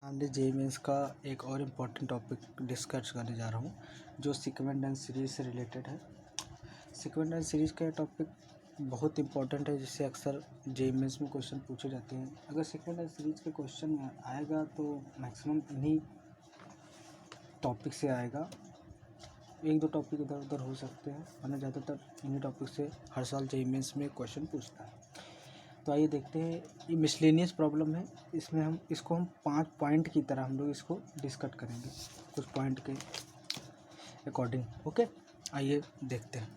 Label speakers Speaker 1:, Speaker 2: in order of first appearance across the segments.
Speaker 1: हमने JEE mains का एक और इम्पॉर्टेंट टॉपिक डिस्कस करने जा रहा हूँ जो सीक्वेंट एंड सीरीज से रिलेटेड है। सीक्वेंट एंड सीरीज का टॉपिक बहुत इंपॉर्टेंट है जिससे अक्सर जेईई मेंस में क्वेश्चन पूछे जाते हैं। अगर सीक्वेंट एंड सीरीज के क्वेश्चन आएगा तो मैक्सिमम इन्हीं टॉपिक से आएगा। एक दो टॉपिक इधर उधर हो सकते हैं वरना ज़्यादातर इन्हीं टॉपिक से हर साल जेईई मेंस में क्वेश्चन पूछता है। तो आइए देखते हैं, ये मिसलेनियस प्रॉब्लम है। इसमें हम इसको 5 पॉइंट की तरह हम लोग इसको डिस्कस करेंगे कुछ पॉइंट के अकॉर्डिंग। ओके, आइए देखते हैं।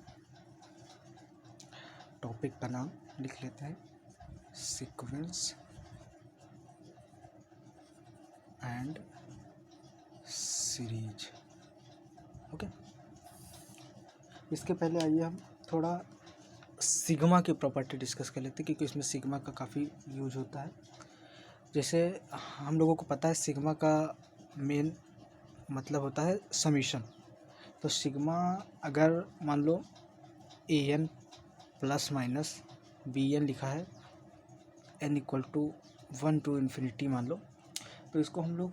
Speaker 1: टॉपिक का नाम लिख लेते हैं, सीक्वेंस एंड सीरीज। ओके, इसके पहले आइए हम थोड़ा सिग्मा की प्रॉपर्टी डिस्कस कर लेते हैं क्योंकि इसमें सिग्मा का काफ़ी यूज होता है। जैसे हम लोगों को पता है सिग्मा का मेन मतलब होता है समीशन। तो सिग्मा अगर मान लो A N plus minus B N लिखा है, N equal to 1 to infinity मान लो, तो इसको हम लोग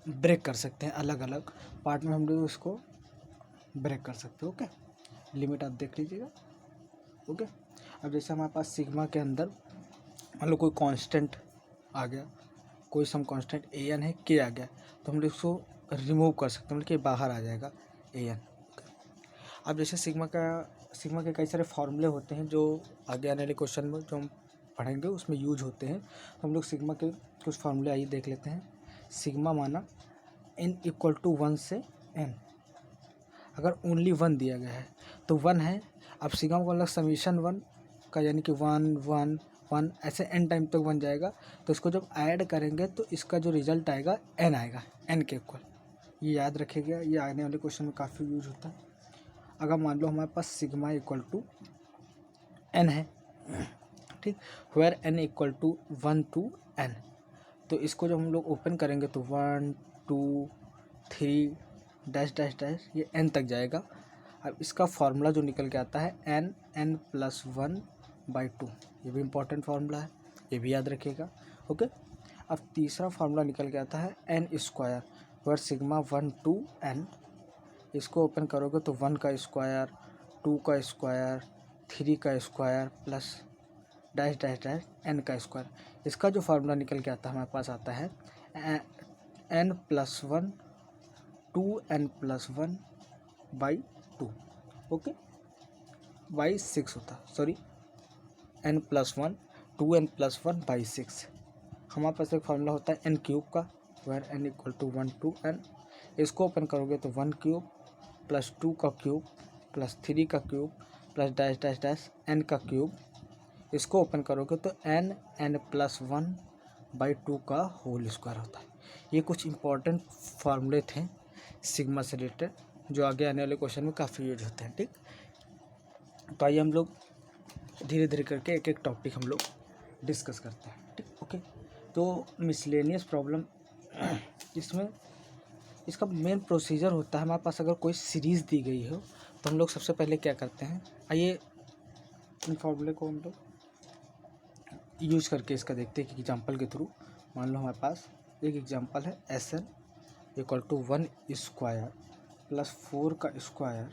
Speaker 1: ब्रेक कर सकते हैं। अलग अलग पार्ट में हम लोग इसको ब्रेक कर सकते हैं। ओके, लिमिट आप देख लीजिएगा। ओके, अब जैसे हमारे पास सिग्मा के अंदर मान लो कोई कांस्टेंट आ गया, कोई सम कांस्टेंट ए एन है, के आ गया, तो हम लोग इसको रिमूव कर सकते हैं, मतलब कि बाहर आ जाएगा ए एन। अब जैसे सिग्मा के कई सारे फार्मूले होते हैं जो आगे आने वाले क्वेश्चन में जो हम पढ़ेंगे उसमें यूज होते हैं। तो हम लोग सिग्मा के कुछ फार्मूले आइए देख लेते हैं। सिग्मा माना n इक्वल टू 1 से n, अगर ओनली 1 दिया गया है तो 1 है। अब सिग्मा को अलग समीशन 1 का, यानी कि 1 1 1 ऐसे n टाइम तक बन जाएगा। तो इसको जब ऐड करेंगे तो इसका जो रिजल्ट आएगा n आएगा, n के इक्वल। ये याद रखिएगा, ये आने वाले क्वेश्चन में काफ़ी यूज होता है। अगर मान लो हमारे पास सिग्मा इक्वल टू n है, ठीक, where n equal to 1 to n, तो इसको जब हम लोग ओपन करेंगे तो 1 2 3 डैश डैश डैश ये n तक जाएगा। अब इसका फार्मूला जो निकल के आता है n+1/2, ये भी इम्पोर्टेंट फार्मूला है, ये भी याद रखिएगा। ओके, अब तीसरा फार्मूला निकल के आता है n² where sigma 1 to n। इसको ओपन करोगे तो 1 का स्क्वायर, 2 का स्क्वायर, 3 का square plus dash dash dash n का स्क्वायर। इसका जो फार्मूला निकल के आता है हमारे पास आता है n+1 2n+1/2। ओके, बाई 6 होता, सॉरी n+1 2n+1/6। हमारे पास एक फार्मूला होता है n³ का, where n equal to 1 to n। इसको ओपन करोगे तो 1³ प्लस 2 का क्यूब प्लस 3 का cube plus dash dash dash n का क्यूब। इसको ओपन करोगे तो n+1/2 का होल स्क्वायर होता है। ये कुछ इंपॉर्टेंट फार्मूले थे सिग्मा से रिलेटेड जो आगे आने वाले क्वेश्चन में काफ़ी यूज होते हैं। ठीक, तो आइए हम लोग धीरे धीरे करके एक एक टॉपिक हम लोग डिस्कस करते हैं। ठीक, ओके, तो मिसलेनियस प्रॉब्लम इसमें इसका मेन प्रोसीजर होता है, हमारे पास अगर कोई सीरीज़ दी गई हो तो हम लोग सबसे पहले क्या करते हैं, आइए इन फार्मूले को हम लोग यूज करके इसका देखते हैं कि एग्जांपल के थ्रू। मान लो हमारे पास एक एग्जांपल है SN equal to 1 square plus 4 का स्क्वायर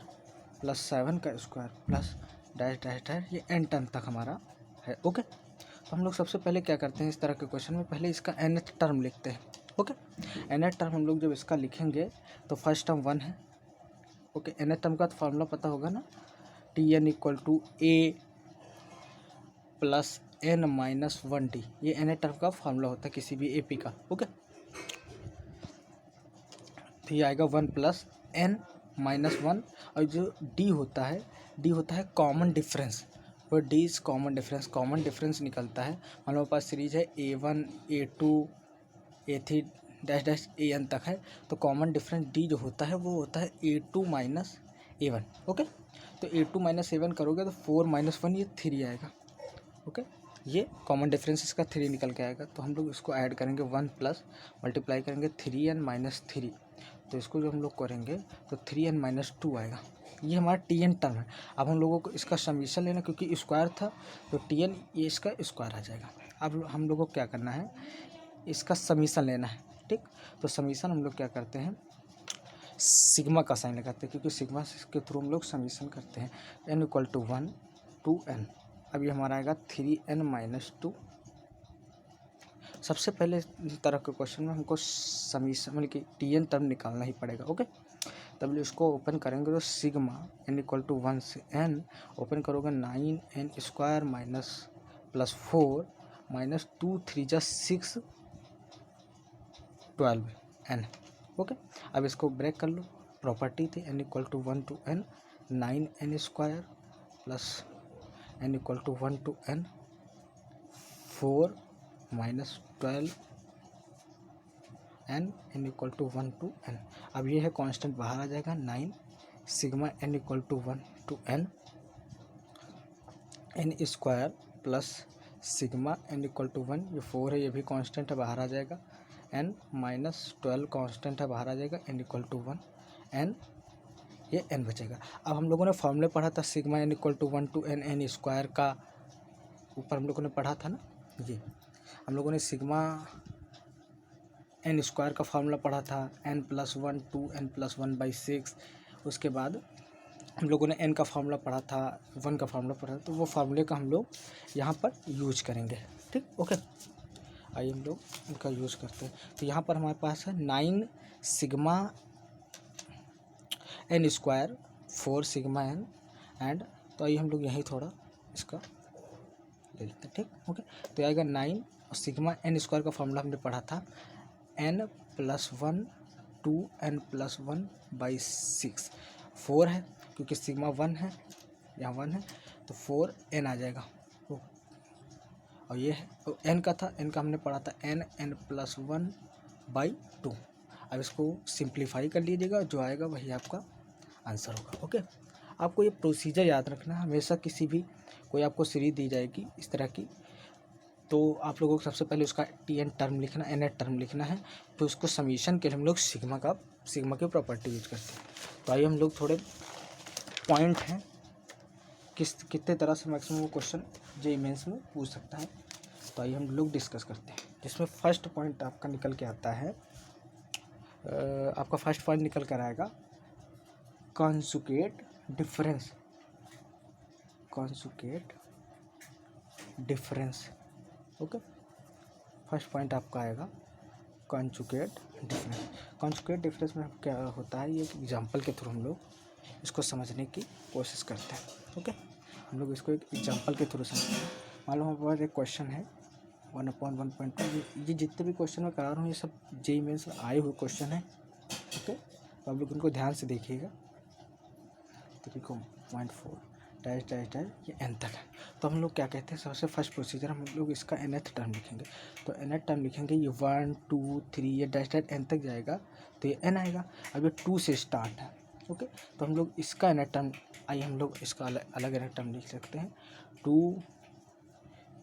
Speaker 1: प्लस 7 का square plus dash dash dash, ये n टर्म तक हमारा है। ओके, तो हम लोग सबसे पहले क्या करते हैं, इस तरह के क्वेश्चन में पहले इसका nth टर्म लिखते हैं। ओके, nth टर्म हम लोग जब इसका लिखेंगे तो फर्स्ट टर्म 1 है। ओके, nth टर्म का तो फार्मूला पता होगा ना, Tn equal to a plus n-1d, ये nth टर्म का फार्मूला होता है किसी भी AP का। ओके, तो ये आएगा 1 + n-1, और जो d होता है कॉमन डिफरेंस, और d इज़ कॉमन डिफरेंस निकलता है। मान लो हमारे पास सीरीज है A1 A2 A3 dash dash an तक है, तो कॉमन डिफरेंस d जो होता है वो होता है A2 - A1। ओके, तो A2 - A1 करोगे तो 4 - 1 ये 3 आएगा। ओके, ये कॉमन डिफरेंस इसका 3 निकल के आएगा। तो हम लोग इसको ऐड करेंगे 1 प्लस मल्टीप्लाई करेंगे 3n - 3, तो इसको जो हम लोग करेंगे तो 3n - 2 आएगा। ये हमारा Tn टर्म है। अब हम लोगों को इसका समीशन लेना, क्योंकि स्क्वायर था तो Tn ये इसका स्क्वायर आ जाएगा। अब हम लोगों को क्या करना है, इसका समीशन लेना है। ठीक। तो समीशन हम लोग क्या करते हैं, सिग्मा का साइन लगाते हैं, क्योंकि सिग्मा के थ्रू हम लोग समीशन करते हैं। n equal to 1 to n। अब ये हमारा आएगा 3n-2। सबसे पहले तरह के क्वेश्चन में हमको समीशन मतलब कि टी एन टर्म निकालना ही पड़ेगा। ओके, तब इसको ओपन करेंगे तो सिग्मा n इक्वल टू 1 से n ओपन करोगे 9n² माइनस प्लस 4 माइनस 2 3 जा 6 12n। ओके, अब इसको ब्रेक कर लो। प्रॉपर्टी थी n equal to 1 to n 9n² plus n equal to 1 to n 4 minus 12 n equal to 1 to n। अब ये है कांस्टेंट बाहर आ जाएगा 9 sigma n equal to 1 to n² plus sigma n equal to 1, ये 4 है, ये भी कांस्टेंट है, बाहर आ जाएगा। n माइनस 12 कांस्टेंट है, बाहर आ जाएगा। n इक्वल टू 1 n, ये n बचेगा। अब हम लोगों ने फॉर्मूले पढ़ा था sigma n equal to 1 to n का, ऊपर हम लोगों ने पढ़ा था ना, ये हम लोगों ने सिग्मा n² का फार्मूला पढ़ा था n+1 to n+1/6। उसके बाद हम लोगों ने n का फार्मूला पढ़ा था, 1 का फार्मूला पढ़ा था, तो वो फार्मूले का हम लोग यहाँ पर यूज करेंगे। ठीक, ओके, आइए हम लोग इनका यूज़ करते हैं। तो यहाँ पर हमारे पास है 9 sigma n² 4 sigma n and, तो आइए हम लोग यहीं थोड़ा इसका ले लेते हैं। ठीक, ओके, तो आएगा 9 और सिग्मा n² का फार्मूला हमने पढ़ा था n+1 to n+1/6। 4 है क्योंकि सिग्मा 1 है, यहाँ 1 है, तो 4n आ जाएगा। और ये है तो n का था, n का हमने पढ़ा था n+1/2। अब इसको सिंप्लीफाई कर लीजिएगा, जो आएगा वही आपका आंसर होगा। ओके, आपको ये प्रोसीजर याद रखना है हमेशा। किसी भी कोई आपको सीरीज दी जाएगी इस तरह की, तो आप लोगों को सबसे पहले उसका टी.एन टर्म लिखना, एन टर्म लिखना है, तो उसको समीशन के लिए हम लोग सिग्मा की प्रॉपर्टी यूज करते हैं। तो आइए हम लोग थोड़े पॉइंट हैं कितने तरह से मैक्सिमम वो क्वेश्चन जेईई मेंस में पूछ सकता है, तो आइए हम लोग डिस्कस करते हैं। जिसमें फर्स्ट पॉइंट आपका निकल के आता है, आपका फर्स्ट पॉइंट निकल कर आएगा conjugate difference. Okay, first point आपका आएगा कॉन्जुगेट डिफरेंस में क्या होता है, ये एक एग्जांपल के थ्रू हम लोग इसको समझने की कोशिश करते हैं। ओके, हम लोग इसको एक एग्जांपल के थ्रू समझते हैं। मान लो हमारे पास एक क्वेश्चन है 1/1.2। ये जितने भी क्वेश्चन मैं करा रहा हूँ ये सब जेईई मेंस में आए हुए क्वेश्चन है। ओके, तो आप लोग उनको ध्यान से देखिएगा। 3.4 डैश डैश डैश ये n तक है। तो हम लोग क्या कहते हैं, सबसे फर्स्ट प्रोसीजर हम लोग इसका nth टर्म लिखेंगे। तो nth टर्म लिखेंगे, ये 1 2 3 ये डैश डैश n तक जाएगा, तो ये n आएगा। अब ये 2 से स्टार्ट है। ओके, तो हम लोग इसका nth टर्म, आइए हम लोग इसका अलग अलग टर्म लिख सकते हैं। 2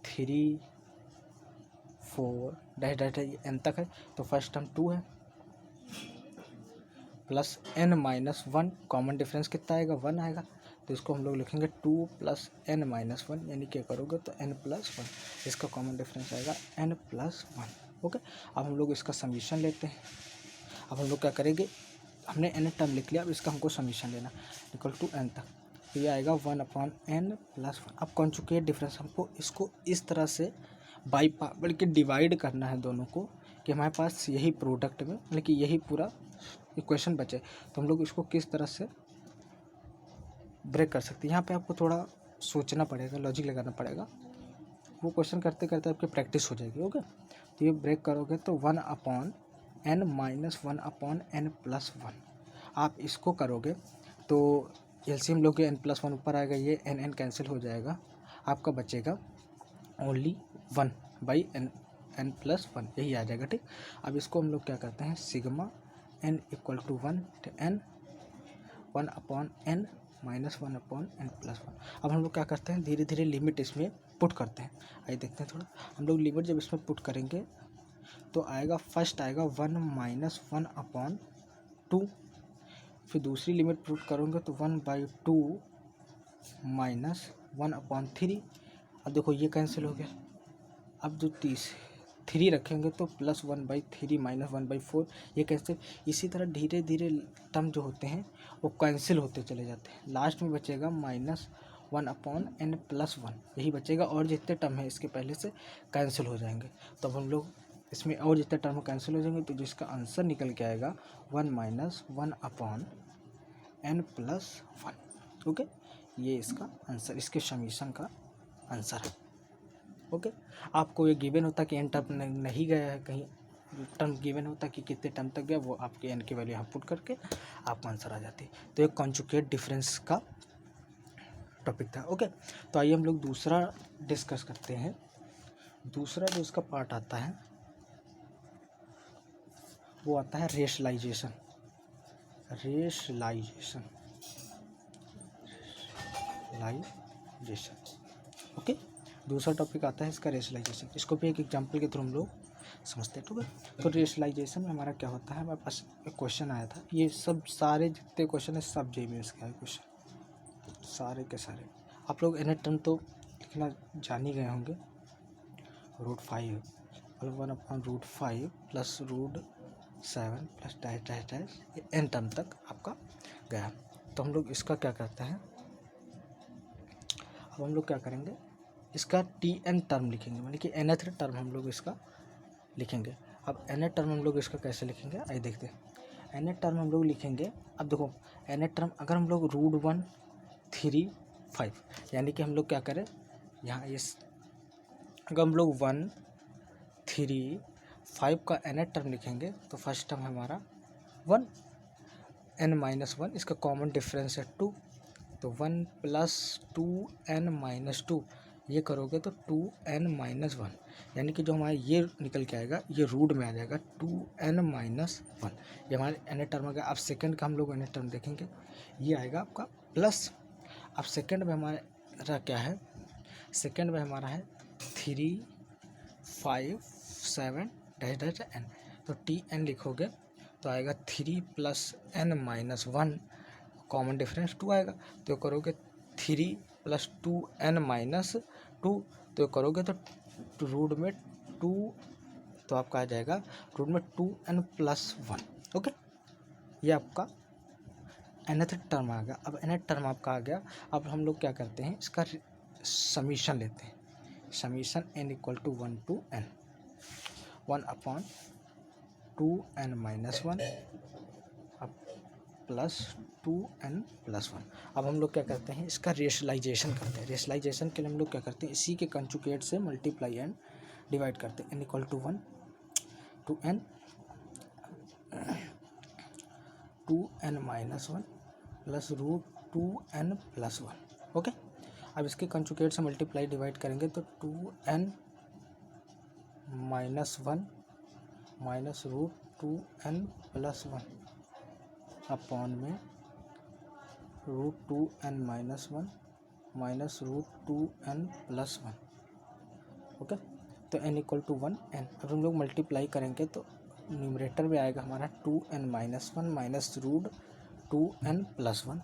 Speaker 1: 3 4 डैश डैश ये n तक है, तो फर्स्ट टर्म 2 है प्लस n-1, कॉमन डिफरेंस कितना आएगा, 1 आएगा। तो इसको हम लोग लिखेंगे 2 + n-1, यानी क्या करोगे तो n+1, इसका कॉमन डिफरेंस आएगा n+1। ओके, अब हम लोग इसका समीशन लेते हैं। अब हम लोग क्या करेंगे, हमने n टर्म लिख लिया, अब इसका हमको समीशन लेना इक्वल टू n तक, तो ये आएगा 1/n+1। अब कॉन्जुगेट डिफरेंस हमको इसको इस तरह से बल्कि डिवाइड करना है दोनों को, कि हमारे पास यही प्रोडक्ट में मतलब कि यही पूरा इक्वेशन बचे, तो हम लोग इसको किस तरह से ब्रेक कर सकते हैं। यहाँ पे आपको थोड़ा सोचना पड़ेगा, लॉजिक लगाना पड़ेगा, वो क्वेश्चन करते करते आपकी प्रैक्टिस हो जाएगी। ओके, तो ये ब्रेक करोगे तो 1/n-1/n+1 आप इसको करोगे तो एलसीएम लोगे, n+1 ऊपर आएगा, ये n कैंसिल हो जाएगा, आपका बचेगा ओनली 1/n+1, यही आ जाएगा। ठीक, अब इसको हम लोग क्या करते हैं, sigma n equal to 1 to n 1/n-1/n+1। अब हम लोग क्या करते हैं, धीरे धीरे लिमिट इसमें पुट करते हैं। आइए देखते हैं थोड़ा, हम लोग लिमिट जब इसमें पुट करेंगे तो आएगा, फर्स्ट आएगा 1-1/2, फिर दूसरी लिमिट पुट करोगे तो 1/2 -1/3। अब देखो ये कैंसिल हो गया। अब जो 3 रखेंगे तो +1/3 -1/4, ये कैसे। इसी तरह धीरे धीरे टर्म जो होते हैं वो कैंसिल होते चले जाते हैं। लास्ट में बचेगा -1/n+1 यही बचेगा, और जितने टर्म है इसके पहले से कैंसिल हो जाएंगे। तो अब हम लोग इसमें और जितने टर्म कैंसिल हो जाएंगे तो जिसका आंसर निकल के आएगा 1 - 1/n+1। ओके, ये इसका आंसर, इसके समीशन का आंसर है। ओके, आपको ये गिवन होता कि एन टर्म नहीं गया है, कहीं टर्म गिवन होता कि कितने टर्म तक गया, वो आपके एन की वैल्यू यहाँ पुट करके आपको आंसर आ जाती। तो ये कॉन्जुगेट डिफरेंस का टॉपिक था। ओके, तो आइए हम लोग दूसरा डिस्कस करते हैं। दूसरा जो इसका पार्ट आता है वो आता है रेशलाइजेशन। ओके, दूसरा टॉपिक आता है इसका रेशलाइजेशन। इसको भी एक एग्जांपल के थ्रू हम लोग समझते हैं। ठीक है, तो रेशलाइजेशन में हमारा क्या होता है, हमारे पास एक क्वेश्चन आया था। ये सब सारे जितने क्वेश्चन है सब JMS का है क्वेश्चन, सारे के सारे। आप लोग एन टर्म तो लिखना जान ही गए होंगे। √5 1/√5 + √7 + डैश ये एन टर्म तक आपका गया। तो हम लोग इसका क्या करते हैं, अब हम लोग क्या करेंगे, इसका TN टर्म लिखेंगे, मतलब कि nth टर्म हम लोग इसका लिखेंगे। अब nth टर्म हम लोग इसका कैसे लिखेंगे, आइए देखते हैं। nth टर्म हम लोग लिखेंगे, अब देखो nth टर्म अगर हम लोग √1 3 5, यानी कि हम लोग क्या करें यहाँ इस, अगर हम लोग 1 3 5 का nth टर्म लिखेंगे तो फर्स्ट टर्म हमारा 1, n-1, इसका कॉमन डिफरेंस है 2, तो 1 + 2n-2, ये करोगे तो 2n-1, यानी कि जो हमारा ये निकल के आएगा ये रूट में आ जाएगा 2n-1, ये हमारे nth टर्म आ गया। अब सेकंड का हम लोग nth टर्म देखेंगे, ये आएगा आपका प्लस। अब सेकंड में हमारा क्या है, सेकंड में हमारा है 3 5 7 डैश n, तो TN लिखोगे तो आएगा 3 + n-1, कॉमन डिफरेंस 2 आएगा, तो करोगे 3 + 2n-2, तो करोगे तो रूट में 2, तो आपका आ जाएगा रूट में 2n+1। ओके, ये आपका nth टर्म आ गया। अब nth टर्म आपका आ गया। अब हम लोग क्या करते हैं, इसका समीशन लेते हैं। Summation n = 1 to n, 1/2n-1 plus 2n+1। अब हम लोग क्या करते हैं, इसका रेशलाइजेशन करते हैं। रेशलाइजेशन के लिए हम लोग क्या करते हैं, इसी के कंजुगेट से मल्टीप्लाई एंड डिवाइड करते हैं। n = 1 to n 2n-1 plus √2n+1। Okay, अब इसके कंजुगेट से मल्टीप्लाई डिवाइड करेंगे तो 2n-1 -√2n+1 अपॉन में √2n-1 -√2n+1। ओके, तो n = 1 n। अब हम लोग मल्टीप्लाई करेंगे तो न्यूमरेटर में आएगा हमारा 2n-1 -√2n+1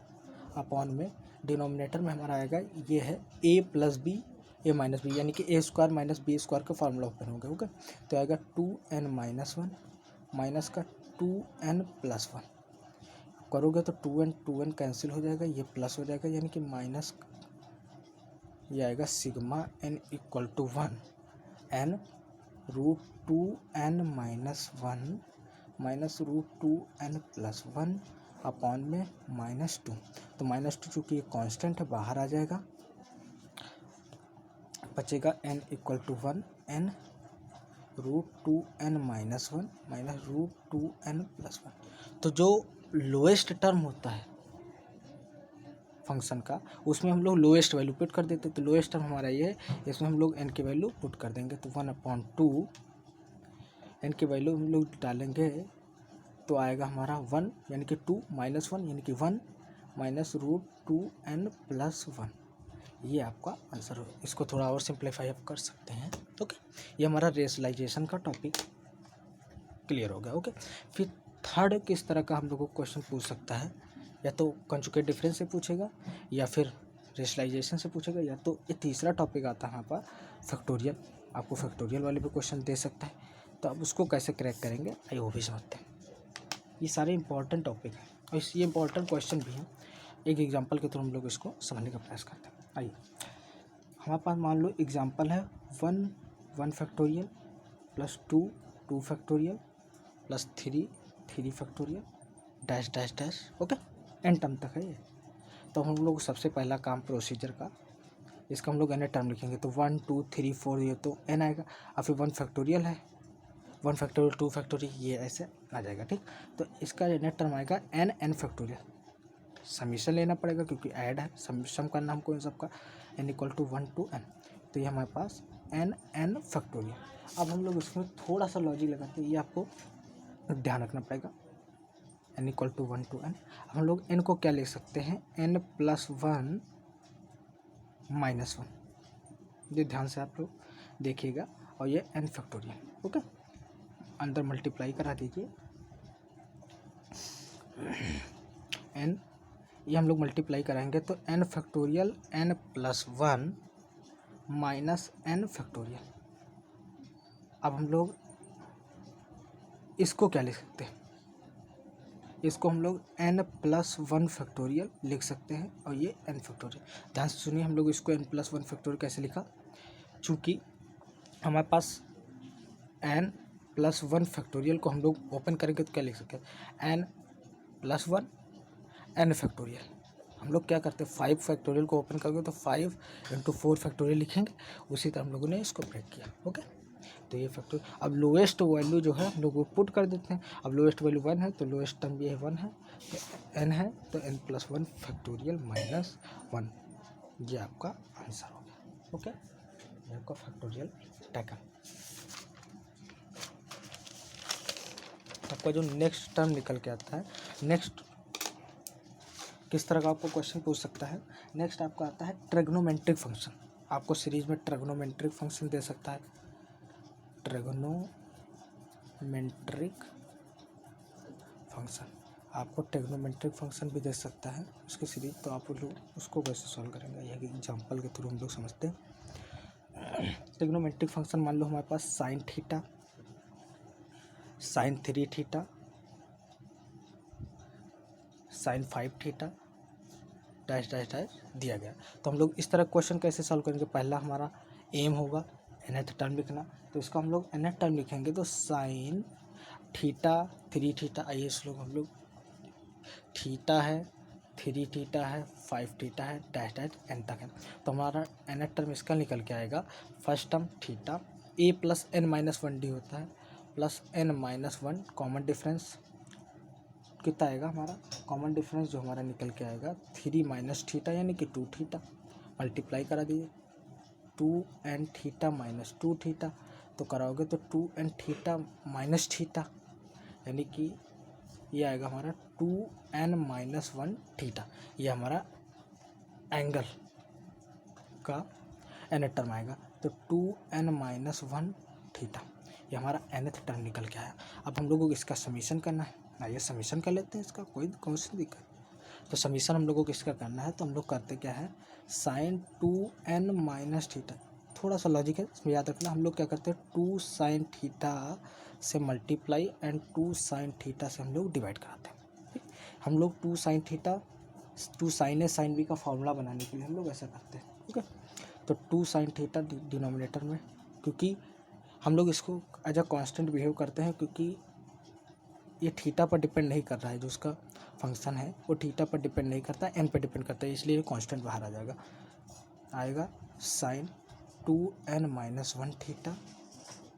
Speaker 1: अपॉन में डिनोमिनेटर में हमारा आएगा ये है a + b a - b, यानी कि a² - b² का फार्मूला ओपन होगा। ओके, तो आएगा 2n-1 माइनस का 2n+1, करोगे तो 2n कैंसिल हो जाएगा, ये प्लस हो जाएगा, यानी कि माइनस, ये आएगा sigma n = 1 n √2n-1 -√2n+1 upon में -2। तो -2 चूँकि ये कांस्टेंट है बाहर आ जाएगा, बचेगा n = 1 n √2n-1 -√2n+1। तो जो लोएस्ट टर्म होता है फंक्शन का, उसमें हम लोग लोएस्ट वैल्यू पुट कर देते। तो लोएस्ट टर्म हमारा ये है, इसमें हम लोग n की वैल्यू पुट कर देंगे। तो 1/2 n की वैल्यू हम लोग डालेंगे तो आएगा हमारा 1, यानी कि 2 -1 यानी कि 1 -√2n+1। ये आपका आंसर हो। इसको थोड़ा और सिंप्लीफाई आप कर सकते हैं। ओके, ये हमारा रेशलाइजेशन का टॉपिक क्लियर हो गया। ओके, फिर थर्ड किस तरह का हम लोग को क्वेश्चन पूछ सकता है, या तो कंजुगेट डिफरेंस से पूछेगा, या फिर रेशलाइजेशन से पूछेगा, या तो ये तीसरा टॉपिक आता है यहाँ पर फैक्टोरियल। आपको फैक्टोरियल वाले भी क्वेश्चन दे सकता है, तो आप उसको कैसे क्रैक करेंगे आइए वो भी समझते हैं। ये सारे इंपॉर्टेंट टॉपिक हैं और ये इंपॉर्टेंट क्वेश्चन भी हैं। एक एग्जांपल के थ्रू हम लोग इसको समझने का प्रयास करते हैं। आइए हमारे पास मान लो एग्जांपल है 1 factorial plus 2 factorial plus 3 factorial dash dash dash, okay, n term तक है ये। तो हम लोग सबसे पहला काम प्रोसीजर का, इसका हम लोग एन टर्म लिखेंगे तो 1 2 3 4 ये तो एन आएगा, और फिर 1 फैक्टोरियल है, 1 फैक्टोरियल 2 फैक्टोरियल ये ऐसे आ जाएगा, ठीक। तो इसका नेट टर्म आएगा एन फैक्टोरियल। समीशन लेना पड़ेगा क्योंकि ऐड है, सम करना हमको इन सबका, n equal to 1 to n, तो ये हमारे पास एन फैक्टोरियल। अब हम लोग इसमें थोड़ा सा लॉजिक लगाते हैं, ये आपको ध्यान रखना पड़ेगा। n equal to 1 to n, हम लोग n को क्या लिख सकते हैं, n + 1 - 1, ये ध्यान से आप लोग देखिएगा, और ये n फैक्टोरियल, ओके। अंदर मल्टीप्लाई करा दीजिए n, ये हम लोग मल्टीप्लाई कराएंगे तो n factorial n + 1 - n factorial. अब हम लोग इसको क्या लिख सकते हैं, इसको हम लोग n + 1 फैक्टोरियल लिख सकते हैं, और ये n फैक्टोरियल। ध्यान से सुनिए, हम लोग इसको n + 1 फैक्टोरियल कैसे लिखा, चूँकि हमारे पास n + 1 फैक्टोरियल को हम लोग ओपन करेंगे तो क्या लिख सकते हैं, n + 1 n फैक्टोरियल। हम लोग क्या करते हैं, 5 फैक्टोरियल को ओपन करेंगे तो 5 × 4 फैक्टोरियल लिखेंगे, उसी तरह हम लोगों ने इसको ब्रेक किया, ओके। तो ये फैक्टोरियल, अब लोएस्ट वैल्यू जो है हम लोग वो पुट कर देते हैं। अब लोएस्ट वैल्यू 1 है तो लोएस्ट टर्म ये 1 है, तो n है तो n + 1 फैक्टोरियल -1, ये आपका आंसर हो गया, ओके। ये आपका फैक्टोरियल टैकल। आपका जो नेक्स्ट टर्म निकल के आता है, नेक्स्ट किस तरह का आपको क्वेश्चन पूछ सकता है, नेक्स्ट आपका आता है ट्रिग्नोमेट्रिक फंक्शन। आपको सीरीज में ट्रिग्नोमेट्रिक फंक्शन दे सकता है, ट्रिग्नोमेट्रिक फंक्शन, आपको ट्रिग्नोमेट्रिक फंक्शन भी दे सकता है उसकी सीरीज। तो आप लोग उसको कैसे सॉल्व करेंगे, यह एग्जांपल के थ्रू हम लोग समझते हैं। ट्रिग्नोमेट्रिक फंक्शन मान लो हमारे पास sin theta, sin 3 theta, sin 5 theta dash dash dash दिया गया। तो हम लोग इस तरह क्वेश्चन कैसे सॉल्व करेंगे, पहला हमारा एम होगा nth टर्म लिखना, तो इसका हम लोग nth टर्म लिखेंगे तो sin थीटा 3 थीटा, आइए इस लोग हम लोग थीटा है 3 थीटा है 5 थीटा है डैश डैश n तक है। तो हमारा nth टर्म इसका निकल के आएगा, first term theta a + n - 1d होता है, प्लस n - 1 कॉमन डिफरेंस कितना आएगा, हमारा कॉमन डिफरेंस जो हमारा निकल के आएगा 3 - थीटा यानी कि 2 थीटा, मल्टीप्लाई करा दीजिए 2n थीटा - 2 थीटा, तो कराओगे तो 2n थीटा - थीटा यानी कि ये आएगा हमारा 2n - 1 थीटा, ये हमारा एंगल का एन टर्म आएगा। तो 2n - 1 थीटा, ये हमारा nth टर्म निकल के आया। अब हम लोगों को इसका समीशन करना है, आइए समीशन कर लेते हैं इसका, कौन सी दिक्कत। तो समीशन हम लोगों को इसका करना है, तो हम लोग करते क्या है, sin 2n - थीटा, थोड़ा सा लॉजिक है इसमें याद रखना। हम लोग क्या करते हैं 2 sin थीटा से मल्टीप्लाई एंड 2 sin थीटा से हम लोग डिवाइड कराते हैं, ठीक। हम लोग 2 sin theta 2 sin a sin b का फॉर्मूला बनाने के लिए हम लोग ऐसा करते हैं, ठीक है। तो 2 sin थीटा डिनोमिनेटर में, क्योंकि हम लोग इसको एज अ कांस्टेंट बिहेव करते हैं, क्योंकि ये थीटा पर डिपेंड नहीं कर रहा है, जो उसका फंक्शन है वो थीटा पर डिपेंड नहीं करता, एन पर डिपेंड करता है, इसलिए ये कांस्टेंट बाहर आ जाएगा, आएगा sin 2n - 1 theta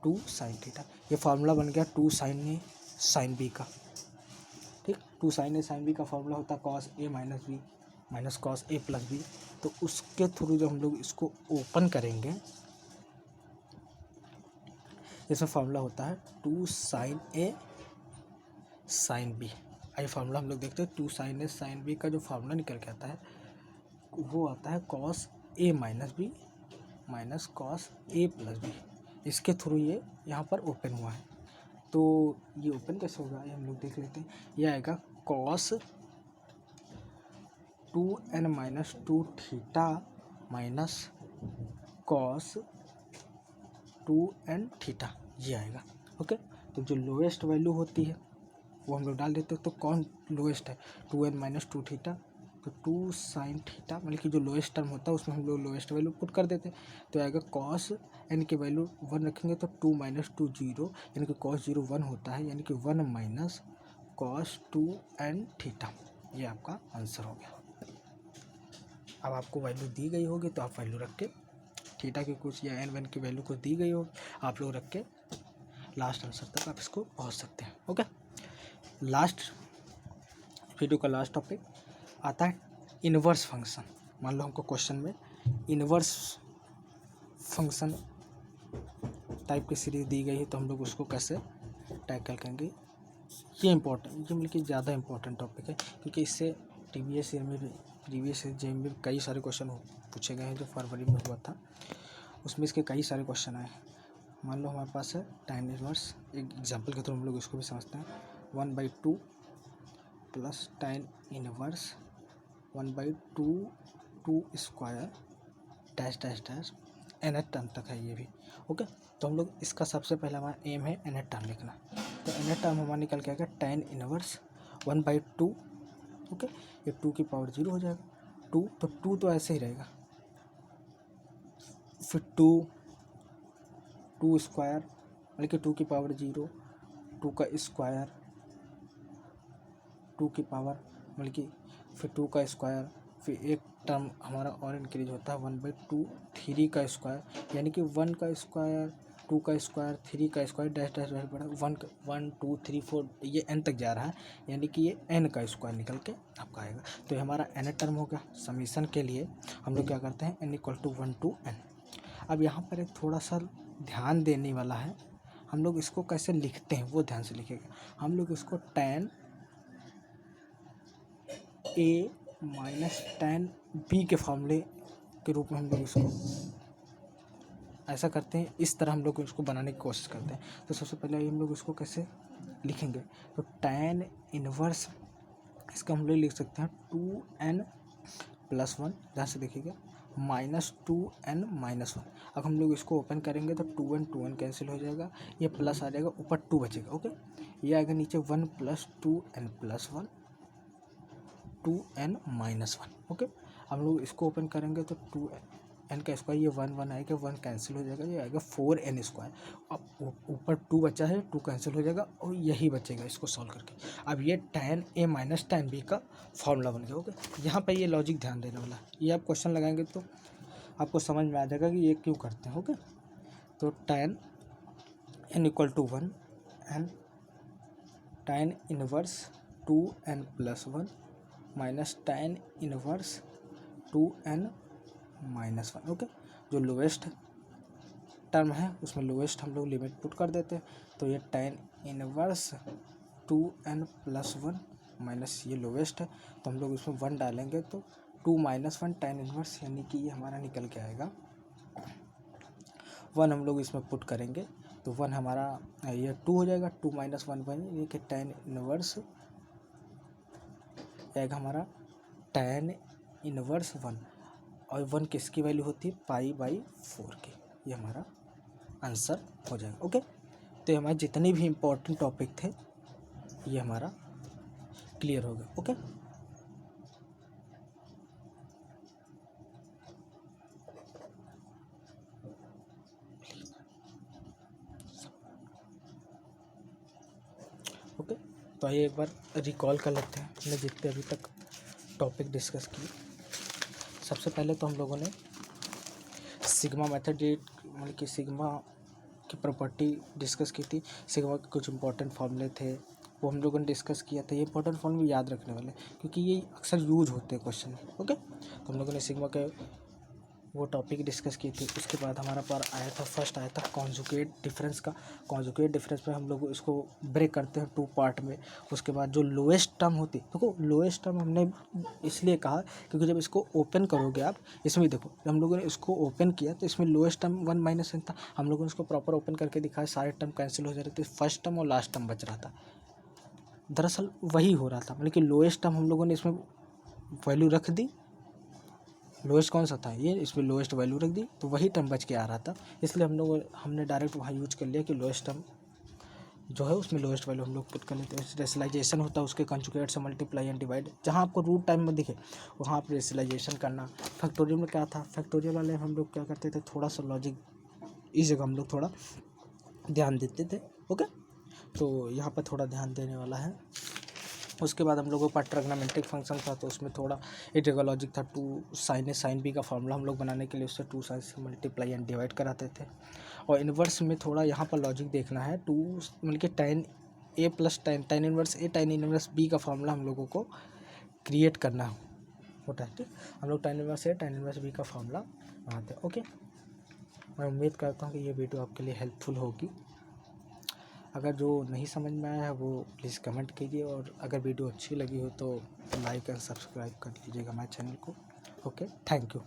Speaker 1: 2 sin theta. ये फार्मूला बन गया 2 sin a sin b का, ठीक। 2 sin a sin b का फार्मूला होता है cos a - b minus cos a + b। तो उसके थ्रू जब हम लोग इसको ओपन करेंगे, इसमें फार्मूला होता है 2 sin a sin b। I formula हम लोग देखते हैं, 2 sin a sin b का जो फार्मूला निकल के आता है वो आता है cos a - b minus cos a + b। इसके थ्रू ये यहाँ पर ओपन हुआ है, तो ये ओपन कैसे होगा ये हम लोग देख लेते हैं। ये आएगा cos 2n - 2 theta minus cos 2n theta ये आएगा। ओके, तो जो लोएस्ट वैल्यू होती है वो हम लोग डाल देते हैं। तो कौन लोएस्ट है, 2n माइनस 2 थीटा, तो 2 साइन थीटा, मतलब कि जो लोएस्ट टर्म होता है उसमें हम लोग लोएस्ट वैल्यू पुट कर देते हैं। तो आएगा कॉस एन की वैल्यू 1 रखेंगे तो 2 माइनस 2 0, यानी कि कॉस 0 1 होता है, यानी कि 1 माइनस कॉस 2n थीटा, ये आपका आंसर हो गया। अब आपको वैल्यू दी गई होगी तो आप वैल्यू रख के थीटा की कुछ या एन वन की वैल्यू कुछ दी गई हो, आप लोग रख के लास्ट आंसर तक आप इसको पहुंच सकते हैं। ओके, लास्ट वीडियो का लास्ट टॉपिक आता है इनवर्स फंक्शन। मान लो हमको क्वेश्चन में इनवर्स फंक्शन टाइप की सीरीज दी गई है, तो हम लोग उसको कैसे टैकल करेंगे, ये इम्पोर्टेंट, ये मतलब कि ज़्यादा इम्पोर्टेंट टॉपिक है, क्योंकि इससे प्रीवियस ईयर में भी कई सारे क्वेश्चन पूछे गए हैं। जो फरवरी में हुआ था उसमें इसके कई सारे क्वेश्चन आए। मान लो हमारे पास है tan इनवर्स, एक एग्जांपल के थ्रू हम लोग इसको भी समझते हैं। 1/2 plus tan inverse 1/2 2 square dash dash dash nth term तक है ये भी। ओके, तो हम लोग इसका सबसे पहले हमारा एम है nth टर्म लिखना। तो nth टर्म हमारा निकल के आएगा tan इनवर्स 1/2। ओके, ये 2 की पावर 0 हो जाएगा। 2 तो ऐसे ही रहेगा, फिर 2 स्क्वायर, मतलब कि 2 की पावर 0, 2 का स्क्वायर, 2 की पावर, मतलब कि फिर 2 का स्क्वायर, फिर एक टर्म हमारा और इंक्रीज होता है 1/2 3 का स्क्वायर, यानी कि 1 का स्क्वायर, 2 का स्क्वायर, 3 का स्क्वायर डैश डैश डैश बढ़ा 1 2 3 4 ये n तक जा रहा है, यानी कि ये n का स्क्वायर निकल के आपका आएगा। तो ये हमारा n टर्म हो गया। समीशन के लिए हम लोग क्या करते हैं, n = 1 to n। अब यहाँ पर एक थोड़ा सा ध्यान देने वाला है, हम लोग इसको कैसे लिखते हैं वो ध्यान से लिखेगा। हम लोग इसको tan a minus tan b के फॉर्मूले के रूप में हम लोग इसको ऐसा करते हैं, इस तरह हम लोग इसको बनाने की कोशिश करते हैं। तो सबसे पहले हम लोग इसको कैसे लिखेंगे, तो tan इनवर्स इसका हम लोग लिख सकते हैं 2n + 1, ध्यान से देखिएगा, -2n - 1। अब हम लोग इसको ओपन करेंगे तो 2n कैंसिल हो जाएगा, ये प्लस आ जाएगा, ऊपर 2 बचेगा। ओके, ये आएगा नीचे 1 + 2n + 1 2n - 1। ओके, हम लोग इसको ओपन करेंगे तो 2n का स्क्वायर, ये 1 आएगा, 1 कैंसिल हो जाएगा, ये आएगा 4n स्क्वायर। अब ऊपर 2 बचा है, 2 कैंसिल हो जाएगा और यही बचेगा इसको सॉल्व करके। अब ये tan a minus tan b का फॉर्मूला बन गया। ओके, यहाँ पे ये लॉजिक ध्यान देने वाला है, ये आप क्वेश्चन लगाएंगे तो आपको समझ में आ जाएगा कि ये क्यों करते हैं। ओके, तो tan n = 1 and tan inverse 2n + 1 minus tan inverse 2n - 1। Okay, जो लोएस्ट टर्म है उसमें लोएस्ट हम लोग लिमिट पुट कर देते हैं। तो ये tan इनवर्स 2n + 1 माइनस ये लोएस्ट है, तो हम लोग इसमें 1 डालेंगे तो 2 - 1 tan इनवर्स, यानी कि ये हमारा निकल के आएगा 1। हम लोग इसमें पुट करेंगे तो 1 हमारा ये 2 हो जाएगा, 2 - 1 1, यानी कि tan इनवर्स आएगा हमारा tan इनवर्स 1, और 1 किसकी वैल्यू होती है, π/4 की। ये हमारा आंसर हो जाएगा। ओके, तो हमारे जितने भी इम्पोर्टेंट टॉपिक थे ये हमारा क्लियर हो गया। ओके, ओके, तो आइए एक बार रिकॉल कर लेते हैं हमने जितने अभी तक टॉपिक डिस्कस किए। सबसे पहले तो हम लोगों ने सिग्मा मेथड, मतलब कि सिग्मा की प्रॉपर्टी डिस्कस की थी। सिग्मा के कुछ इंपॉर्टेंट फॉर्मूले थे वो हम लोगों ने डिस्कस किया था। ये इंपॉर्टेंट फॉर्मूले याद रखने वाले, क्योंकि ये अक्सर यूज होते हैं क्वेश्चन में। ओके, तो हम लोगों ने सिग्मा के वो टॉपिक डिस्कस की थी। उसके बाद हमारा पर आया था, फर्स्ट आया था कॉन्जुगेट डिफरेंस का। कॉन्जुगेट डिफरेंस में हम लोग इसको ब्रेक करते हैं 2 पार्ट में। उसके बाद जो लोएस्ट टर्म होती है, देखो लोएस्ट टर्म हमने इसलिए कहा क्योंकि जब इसको ओपन करोगे आप, इसमें देखो हम लोगों ने इसको ओपन किया तो इसमें लोएस्ट टर्म 1 - n था। हम लोगों ने इसको प्रॉपर ओपन करके दिखाया, सारे टर्म कैंसिल हो जा रहे थे, फर्स्ट टर्म और लास्ट टर्म बच रहा था। दरअसल वही हो रहा था, मतलब कि लोएस्ट टर्म हम लोगों ने इसमें वैल्यू रख दी लोएस्ट कौन सा था ये, इसमें लोएस्ट वैल्यू रख दी तो वही टर्म बच के आ रहा था, इसलिए हमने डायरेक्ट वहाँ यूज कर लिया कि लोएस्ट टर्म जो है उसमें लोएस्ट वैल्यू हम लोग पुट कर लेते हैं। रेशनलाइजेशन होता है उसके कंजुगेट से मल्टीप्लाई एंड डिवाइड, जहाँ आपको रूट टाइम में दिखे वहाँ आप रेशनलाइजेशन करना। फैक्टोरियल में क्या था, फैक्टोरियल वाले हम लोग क्या करते थे, थोड़ा सा लॉजिक इस जगह हम लोग थोड़ा ध्यान देते थे। ओके, तो यहाँ पर थोड़ा ध्यान देने वाला है। उसके बाद हम लोगों का ट्रिग्नोमेट्रिक फंक्शन था, तो उसमें थोड़ा एक जगह लॉजिक था, two sine A sine B का फॉर्मूला हम लोग बनाने के लिए उससे टू साइन से मल्टीप्लाई एंड डिवाइड कराते थे। और इन्वर्स में थोड़ा यहाँ पर लॉजिक देखना है, टू मतलब कि tan ए प्लस tan इन्वर्स ए tan इन्वर्स बी का फॉर्मूला हम लोगों को क्रिएट करना होता है। ठीक, हम लोग tan इन्वर्स ए tan इन्वर्स बी का फॉर्मूला बनाते हैं। ओके, मैं उम्मीद करता हूँ कि ये वीडियो आपके लिए हेल्पफुल होगी। अगर जो नहीं समझ में आया है वो प्लीज़ कमेंट कीजिए, और अगर वीडियो अच्छी लगी हो तो लाइक एंड सब्सक्राइब कर लीजिएगा हमारे चैनल को। Okay, thank you.